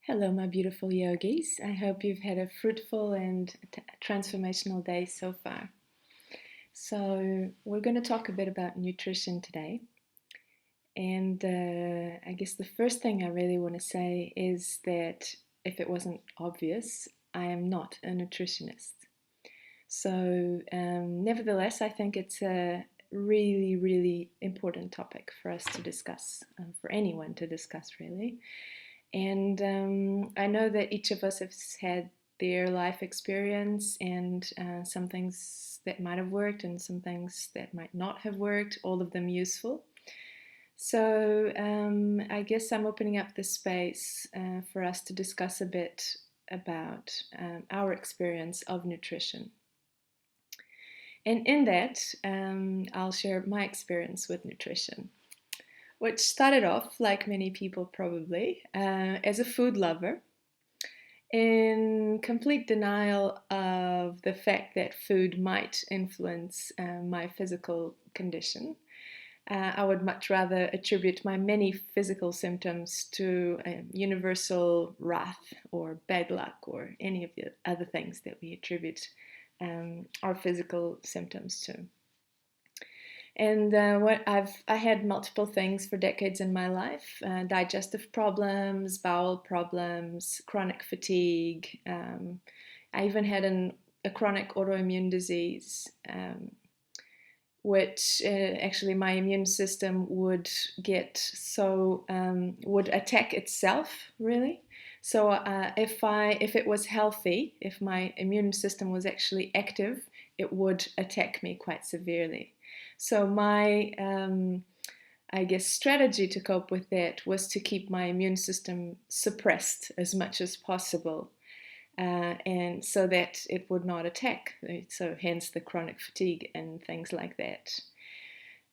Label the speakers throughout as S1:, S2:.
S1: Hello, my beautiful yogis. I hope you've had a fruitful and transformational day so far. So, we're going to talk a bit about nutrition today. And I guess the first thing I really want to say is that if it wasn't obvious, I am not a nutritionist. So, nevertheless, I think it's a really, really important topic for us to discuss, for anyone to discuss, really. And I know that each of us has had their life experience and some things that might have worked and some things that might not have worked, all of them useful. So I guess I'm opening up this space for us to discuss a bit about our experience of nutrition. And in that, I'll share my experience with nutrition, which started off, like many people probably, as a food lover, in complete denial of the fact that food might influence my physical condition. I would much rather attribute my many physical symptoms to universal wrath or bad luck or any of the other things that we attribute our physical symptoms to. And I had multiple things for decades in my life: digestive problems, bowel problems, chronic fatigue. I even had a chronic autoimmune disease, which actually my immune system would would attack itself, really. So if it was healthy, if my immune system was actually active, it would attack me quite severely. So my, I guess, strategy to cope with that was to keep my immune system suppressed as much as possible, and so that it would not attack. So hence the chronic fatigue and things like that.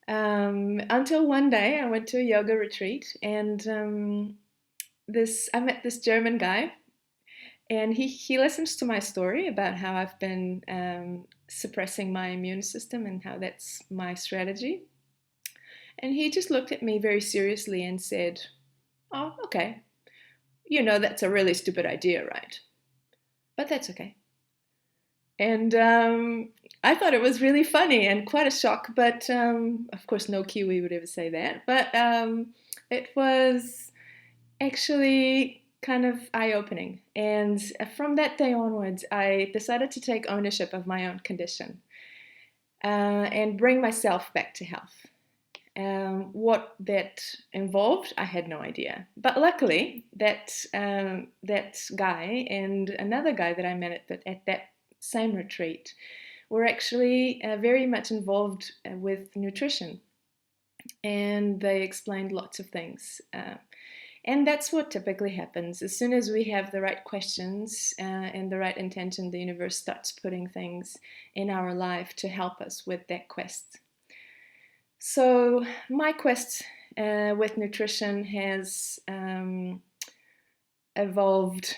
S1: Until one day I went to a yoga retreat, and I met this German guy, and he listens to my story about how I've been suppressing my immune system and how that's my strategy. And he just looked at me very seriously and said, "Oh, okay. You know, that's a really stupid idea, right? But that's okay." And I thought it was really funny and quite a shock, but of course, no Kiwi would ever say that. But it was actually kind of eye-opening. And from that day onwards, I decided to take ownership of my own condition and bring myself back to health. What that involved, I had no idea. But luckily, that guy and another guy that I met at that same retreat were actually very much involved with nutrition. And they explained lots of things. And that's what typically happens. As soon as we have the right questions and the right intention, the universe starts putting things in our life to help us with that quest. So my quest with nutrition has evolved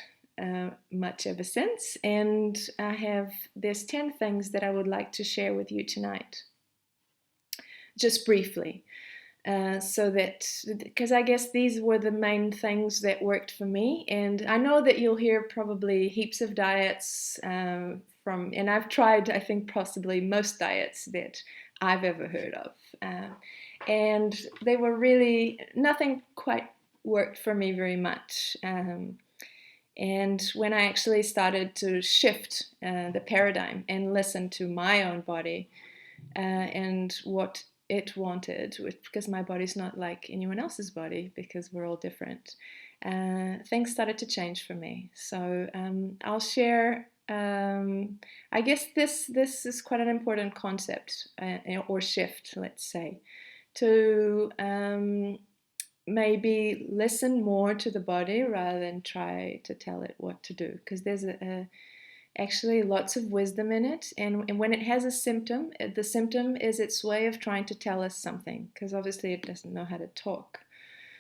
S1: much ever since, and there's 10 things that I would like to share with you tonight, just briefly. So that, because I guess these were the main things that worked for me, and I know that you'll hear probably heaps of diets and I've tried, I think, possibly most diets that I've ever heard of, and they were really, nothing quite worked for me very much. And when I actually started to shift the paradigm and listen to my own body and what it wanted, because my body's not like anyone else's body, because we're all different, things started to change for me. So I'll share. I guess this is quite an important concept or shift, let's say, to maybe listen more to the body rather than try to tell it what to do, because there's actually lots of wisdom in it, and when it has a symptom, the symptom is its way of trying to tell us something, because obviously it doesn't know how to talk,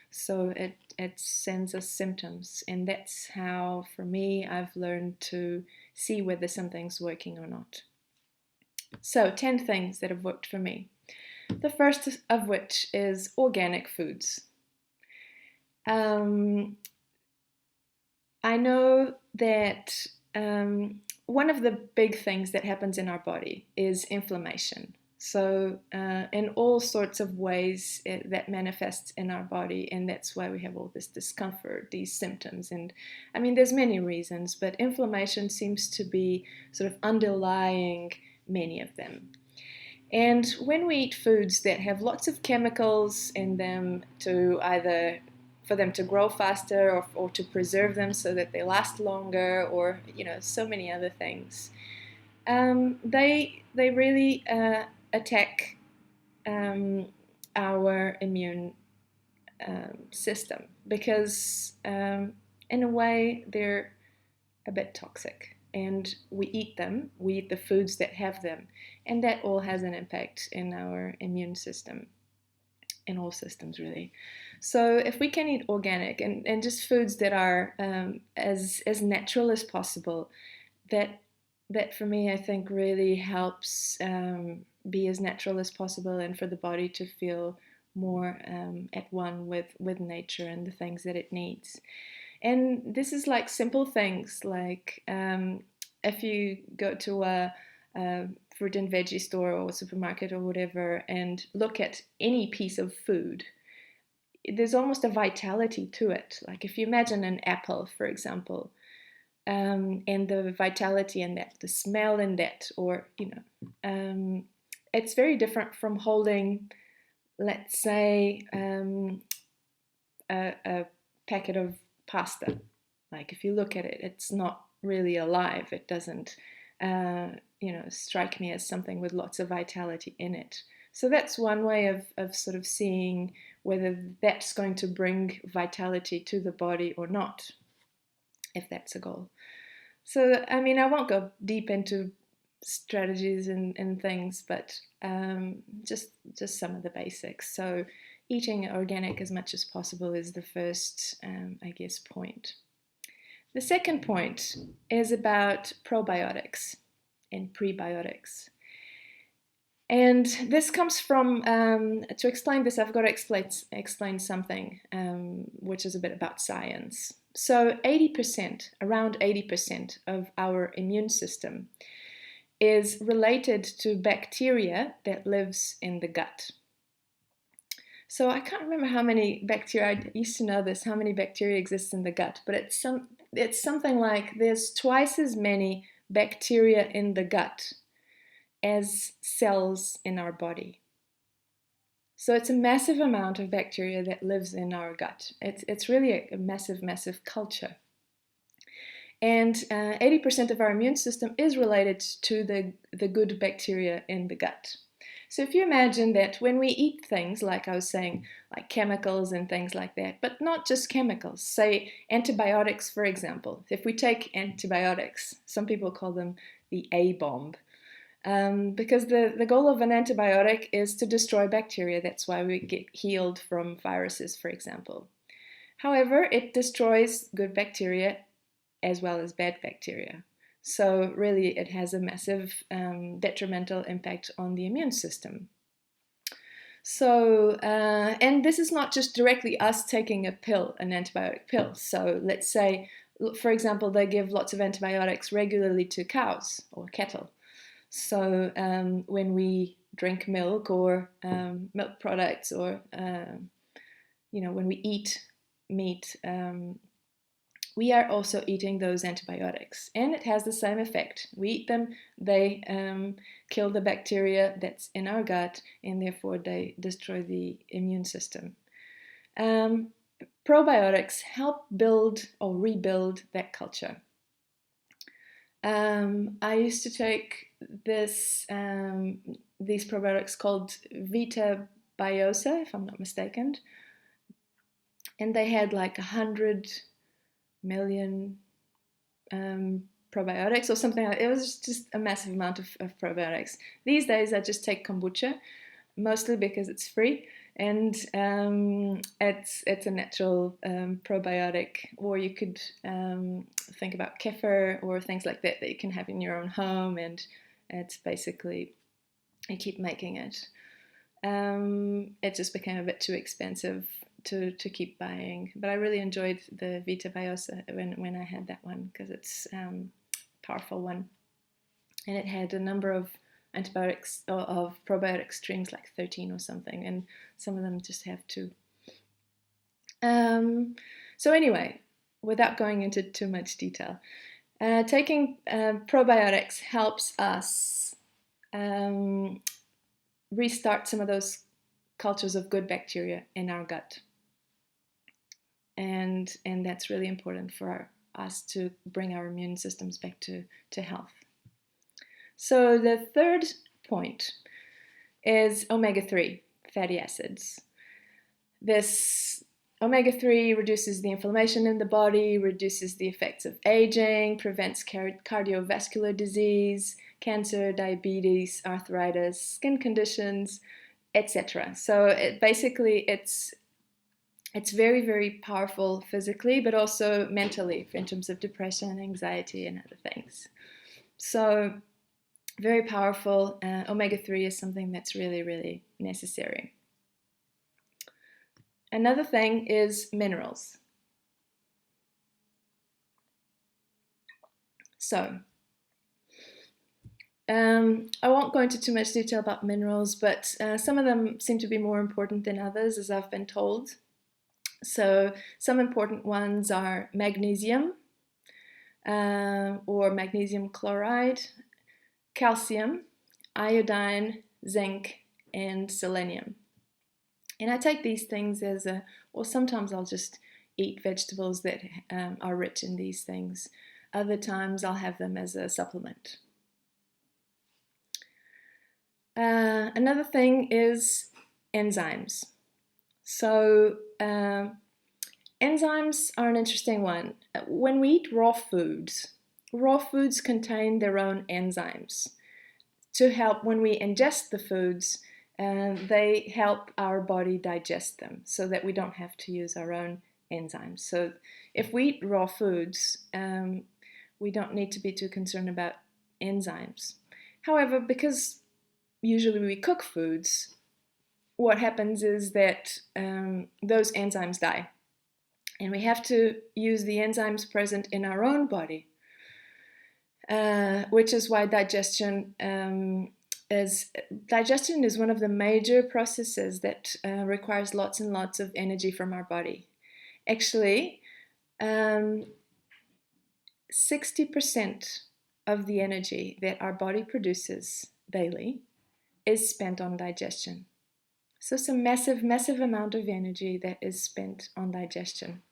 S1: so it sends us symptoms, and that's how, for me, I've learned to see whether something's working or not. So 10 things that have worked for me, the first of which is organic foods. I know that one of the big things that happens in our body is inflammation. So, in all sorts of ways, that manifests in our body, and that's why we have all this discomfort, these symptoms. And I mean, there's many reasons, but inflammation seems to be sort of underlying many of them. And when we eat foods that have lots of chemicals in them to either for them to grow faster or to preserve them so that they last longer or so many other things, they really attack our immune system because in a way they're a bit toxic, and we eat them, we eat the foods that have them, and that all has an impact in our immune system, in all systems really. So if we can eat organic and just foods that are as natural as possible, that for me I think really helps be as natural as possible and for the body to feel more at one with nature and the things that it needs. And this is like simple things like if you go to a fruit and veggie store or supermarket or whatever and look at any piece of food, there's almost a vitality to it. Like if you imagine an apple, for example, and the vitality in that, the smell in that, or it's very different from holding, let's say, a packet of pasta. Like if you look at it, it's not really alive. It doesn't, strike me as something with lots of vitality in it. So that's one way of sort of seeing whether that's going to bring vitality to the body or not, if that's a goal. So, I mean, I won't go deep into strategies and things, but just some of the basics. So, eating organic as much as possible is the first, I guess, point. The second point is about probiotics and prebiotics. And this comes from, to explain this, I've got to explain something which is a bit about science. So 80%, around 80% of our immune system is related to bacteria that lives in the gut. So I can't remember how many bacteria, I used to know this, how many bacteria exist in the gut, but it's something like there's twice as many bacteria in the gut as cells in our body. So it's a massive amount of bacteria that lives in our gut. It's really a massive, massive culture. And 80% of our immune system is related to the good bacteria in the gut. So if you imagine that when we eat things, like I was saying, like chemicals and things like that, but not just chemicals, say antibiotics, for example. If we take antibiotics, some people call them the A-bomb. Because the goal of an antibiotic is to destroy bacteria. That's why we get healed from viruses, for example. However, it destroys good bacteria as well as bad bacteria. So really, it has a massive detrimental impact on the immune system. So, and this is not just directly us taking a pill, an antibiotic pill. So let's say, for example, they give lots of antibiotics regularly to cows or cattle. So when we drink milk or milk products, or when we eat meat, we are also eating those antibiotics, and it has the same effect. We eat them; they kill the bacteria that's in our gut, and therefore they destroy the immune system. Probiotics help build or rebuild that culture. I used to take these probiotics called Vita Biosa, if I'm not mistaken, and they had like 100 million probiotics or something like that. It was just a massive amount of probiotics. These days I just take kombucha, mostly because it's free, and it's a natural probiotic. Or you could think about kefir or things like that you can have in your own home, and it's basically, I keep making it. It just became a bit too expensive to keep buying. But I really enjoyed the Vita Biosa when I had that one, because it's a powerful one. And it had a number of antibiotics, of probiotic streams, like 13 or something, and some of them just have 2. So anyway, without going into too much detail, taking probiotics helps us restart some of those cultures of good bacteria in our gut. And that's really important for us to bring our immune systems back to health. So the third point is omega-3 fatty acids. This omega-3 reduces the inflammation in the body, reduces the effects of aging, prevents cardiovascular disease, cancer, diabetes, arthritis, skin conditions, etc. So it's very, very powerful physically, but also mentally in terms of depression, anxiety, and other things. So very powerful. Omega-3 is something that's really, really necessary. Another thing is minerals. So I won't go into too much detail about minerals, but some of them seem to be more important than others, as I've been told. So some important ones are magnesium, or magnesium chloride, calcium, iodine, zinc, and selenium. And I take these things or sometimes I'll just eat vegetables that are rich in these things. Other times I'll have them as a supplement. Another thing is enzymes. So enzymes are an interesting one. When we eat raw foods contain their own enzymes to help when we ingest the foods. They help our body digest them so that we don't have to use our own enzymes. So if we eat raw foods, we don't need to be too concerned about enzymes. However, because usually we cook foods, what happens is that those enzymes die. And we have to use the enzymes present in our own body, which is why digestion is one of the major processes that requires lots and lots of energy from our body. Actually, 60% of the energy that our body produces daily is spent on digestion. So it's a massive, massive amount of energy that is spent on digestion.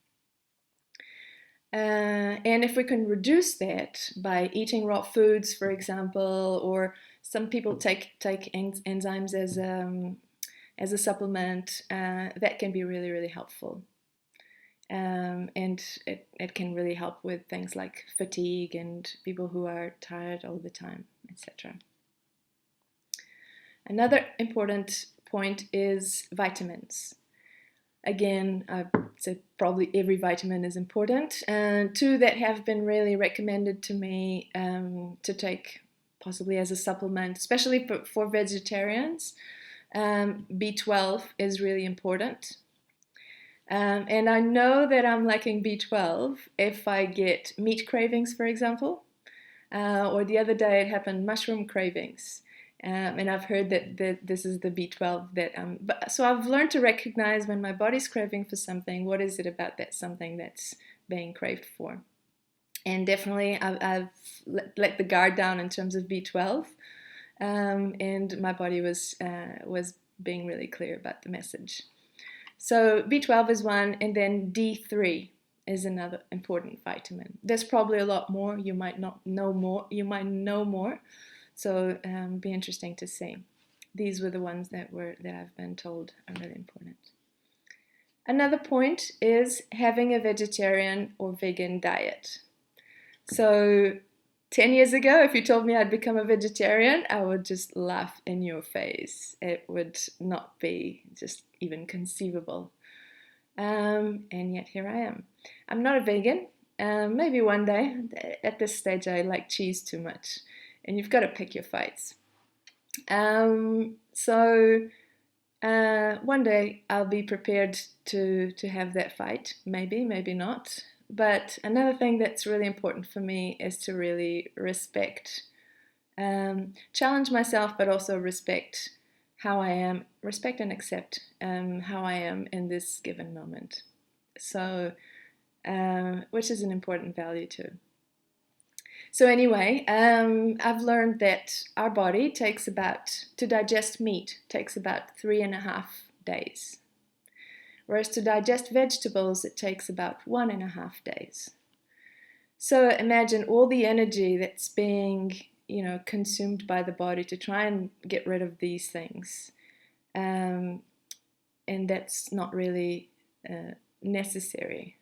S1: And if we can reduce that by eating raw foods, for example, or some people take enzymes as a supplement, that can be really, really helpful. And it can really help with things like fatigue and people who are tired all the time, etc. Another important point is vitamins. Again, I'd say probably every vitamin is important. 2 that have been really recommended to me to take possibly as a supplement, especially for vegetarians. B12 is really important. And I know that I'm lacking B12 if I get meat cravings, for example, or the other day it happened, mushroom cravings. And I've heard that this is the B12 that so I've learned to recognize when my body's craving for something, what is it about that something that's being craved for. And definitely I've let the guard down in terms of B12, and my body was being really clear about the message. So B12 is one, and then D3 is another important vitamin. There's probably a lot more. You might not know more. You might know more. So be interesting to see. These were the ones that I've been told are really important. Another point is having a vegetarian or vegan diet. So 10 years ago, if you told me I'd become a vegetarian, I would just laugh in your face. It would not be just even conceivable. And yet here I am. I'm not a vegan. Maybe one day. At this stage, I like cheese too much. And you've got to pick your fights. So One day I'll be prepared to have that fight, maybe not. But another thing that's really important for me is to really respect, challenge myself, but also respect how I am, respect and accept how I am in this given moment. So, which is an important value too. So anyway, I've learned that our body to digest meat takes about 3.5 days. Whereas to digest vegetables, it takes about 1.5 days. So imagine all the energy that's being, consumed by the body to try and get rid of these things. And that's not really necessary.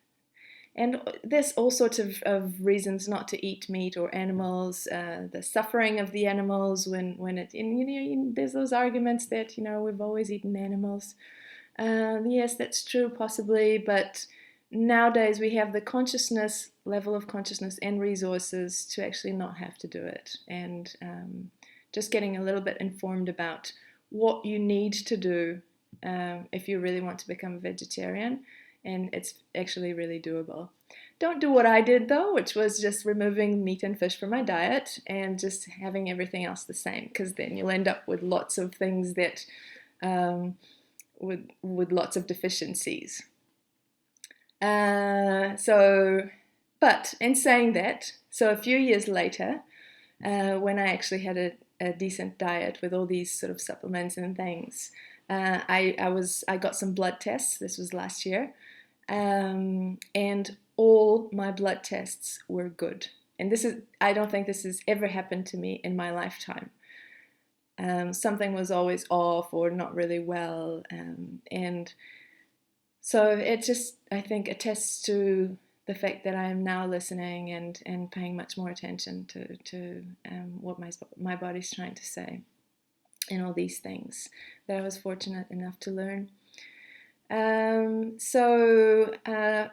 S1: And there's all sorts of reasons not to eat meat or animals, the suffering of the animals when it, and, there's those arguments that, we've always eaten animals. Yes, that's true, possibly, but nowadays we have the level of consciousness and resources to actually not have to do it. And just getting a little bit informed about what you need to do if you really want to become a vegetarian, and it's actually really doable. Don't do what I did though, which was just removing meat and fish from my diet and just having everything else the same, because then you'll end up with lots of things that with lots of deficiencies. But in saying that, so a few years later, when I actually had a decent diet with all these sort of supplements and things, I got some blood tests. This was last year, and all my blood tests were good. And I don't think this has ever happened to me in my lifetime. Something was always off or not really well, and so it just, I think, attests to the fact that I am now listening and paying much more attention to what my body's trying to say, and all these things that I was fortunate enough to learn.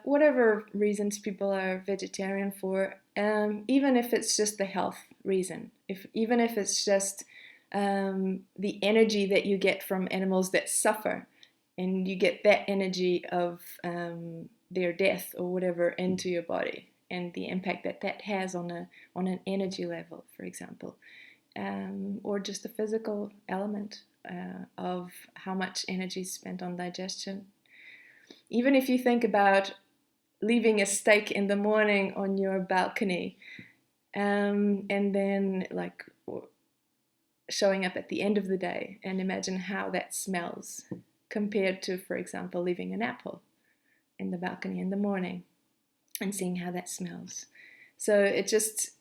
S1: Whatever reasons people are vegetarian for, even if it's just the health reason, even if it's just the energy that you get from animals that suffer, and you get that energy of their death or whatever into your body, and the impact that has on an energy level, for example, or just the physical element of how much energy is spent on digestion. Even if you think about leaving a steak in the morning on your balcony, and then like showing up at the end of the day, and imagine how that smells compared to, for example, leaving an apple in the balcony in the morning and seeing how that smells. So it just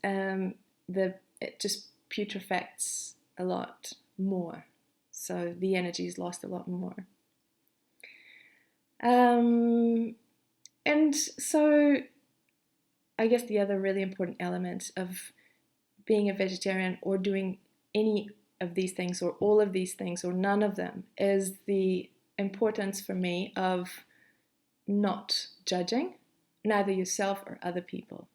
S1: putrefacts a lot more. So the energy is lost a lot more. And so I guess the other really important element of being a vegetarian or doing any of these things or all of these things or none of them is the importance for me of not judging, neither yourself or other people.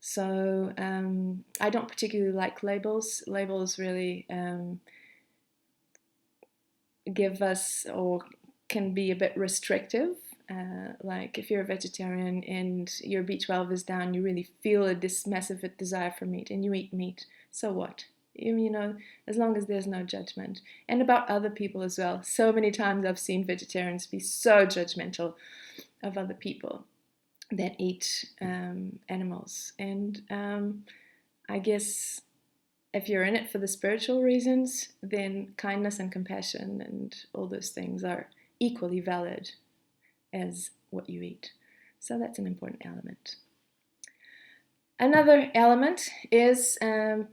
S1: So I don't particularly like labels. Labels really give us, or can be a bit restrictive. Like if you're a vegetarian and your B12 is down, you really feel this massive desire for meat and you eat meat. So what? As long as there's no judgment. And about other people as well. So many times I've seen vegetarians be so judgmental of other people that eat animals. And I guess if you're in it for the spiritual reasons, then kindness and compassion and all those things are equally valid as what you eat. So that's an important element. Another element is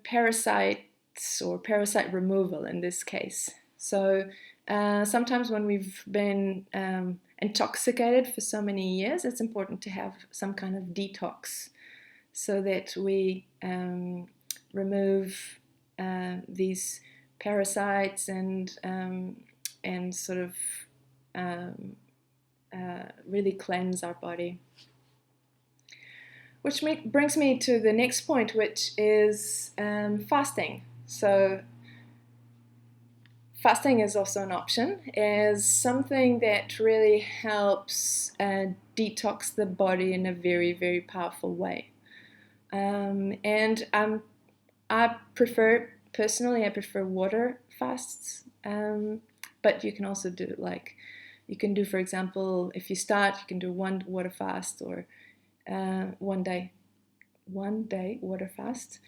S1: parasites or parasite removal in this case. So sometimes when we've been intoxicated for so many years, it's important to have some kind of detox so that we remove these parasites and sort of really cleanse our body. Which brings me to the next point, which is fasting. So fasting is also an option, is something that really helps detox the body in a very, very powerful way. And I prefer, personally, I prefer water fasts, but you can also do you can do, for example, if you start, you can do one water fast or 1 day water fast,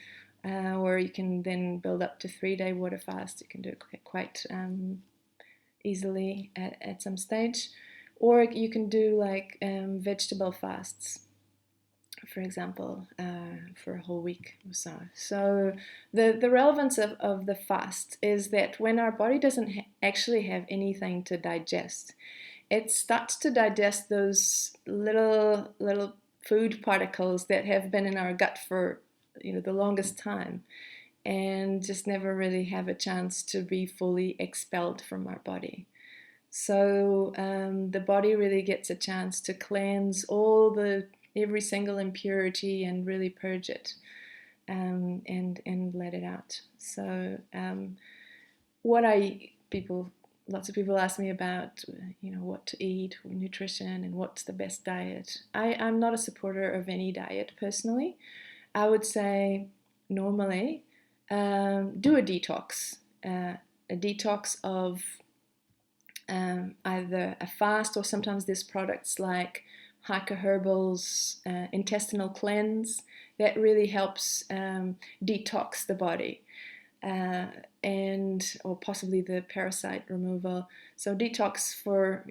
S1: or you can then build up to 3-day water fast. You can do it quite easily at some stage, or you can do vegetable fasts, for example, for a whole week or so. So the relevance of the fast is that when our body doesn't actually have anything to digest, it starts to digest those little food particles that have been in our gut for the longest time, and just never really have a chance to be fully expelled from our body. So the body really gets a chance to cleanse every single impurity and really purge it, and let it out. So lots of people ask me about what to eat, nutrition, and what's the best diet. I'm not a supporter of any diet personally. I would say normally do a detox of either a fast, or sometimes there's products like Hiker Herbal's intestinal cleanse that really helps detox the body, or possibly the parasite removal. So detox for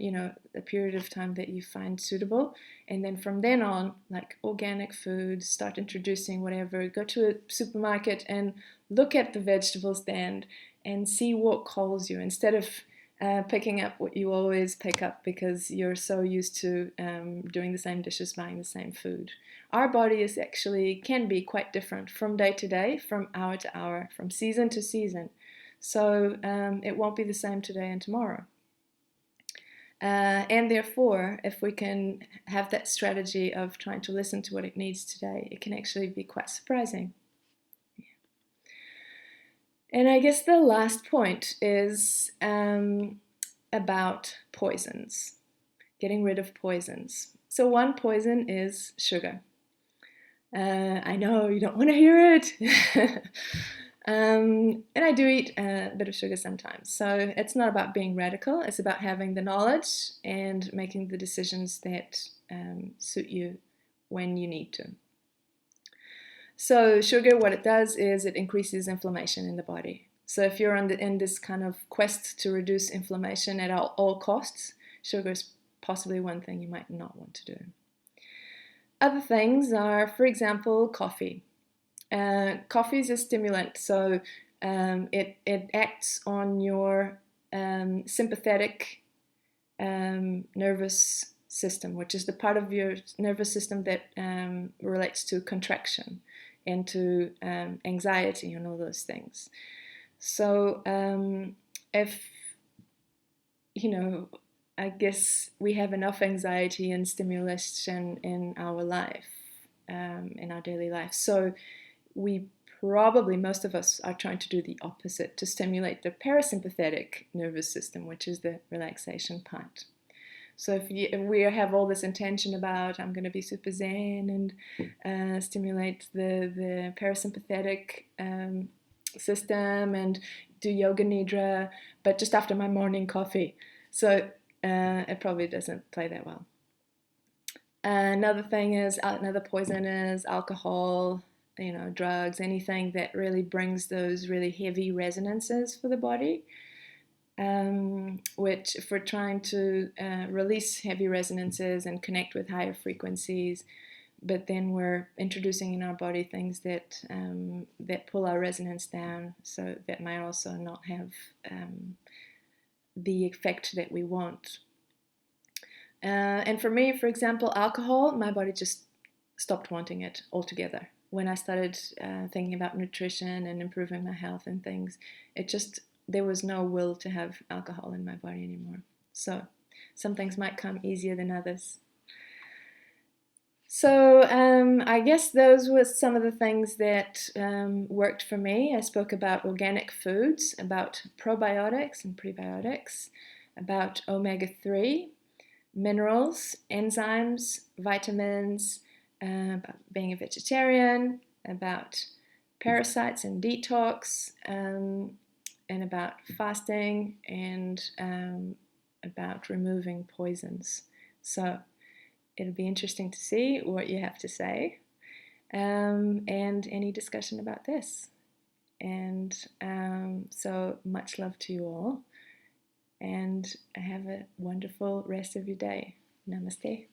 S1: a period of time that you find suitable, and then from then on, like organic food, start introducing whatever. Go to a supermarket and look at the vegetable stand and see what calls you, instead of picking up what you always pick up because you're so used to doing the same dishes, buying the same food. Our body can be quite different from day to day, from hour to hour, from season to season. So it won't be the same today and tomorrow. And therefore, if we can have that strategy of trying to listen to what it needs today, it can actually be quite surprising. And I guess the last point is about poisons, getting rid of poisons. So one poison is sugar. I know you don't want to hear it. And I do eat a bit of sugar sometimes. So it's not about being radical. It's about having the knowledge and making the decisions that suit you when you need to. So sugar, what it does is it increases inflammation in the body. So if you're in this kind of quest to reduce inflammation at all costs, sugar is possibly one thing you might not want to do. Other things are, for example, coffee. Coffee is a stimulant, so it acts on your sympathetic nervous system, which is the part of your nervous system that relates to contraction and to anxiety and all those things. So if I guess we have enough anxiety and stimulation in our life, in our daily life. So we probably, most of us, are trying to do the opposite, to stimulate the parasympathetic nervous system, which is the relaxation part. So if we have all this intention about, I'm going to be super zen and stimulate the parasympathetic system and do yoga nidra, but just after my morning coffee. So it probably doesn't play that well. Another poison is alcohol, drugs, anything that really brings those really heavy resonances for the body. Which, if we're trying to release heavy resonances and connect with higher frequencies, but then we're introducing in our body things that pull our resonance down, so that might also not have the effect that we want. And for me, for example, alcohol, my body just stopped wanting it altogether. When I started thinking about nutrition and improving my health and things, there was no will to have alcohol in my body anymore. So some things might come easier than others. So I guess those were some of the things that worked for me. I spoke about organic foods, about probiotics and prebiotics, about omega-3, minerals, enzymes, vitamins, about being a vegetarian, about parasites and detox, and about fasting, and about removing poisons. So it'll be interesting to see what you have to say, and any discussion about this. And so much love to you all, and have a wonderful rest of your day. Namaste.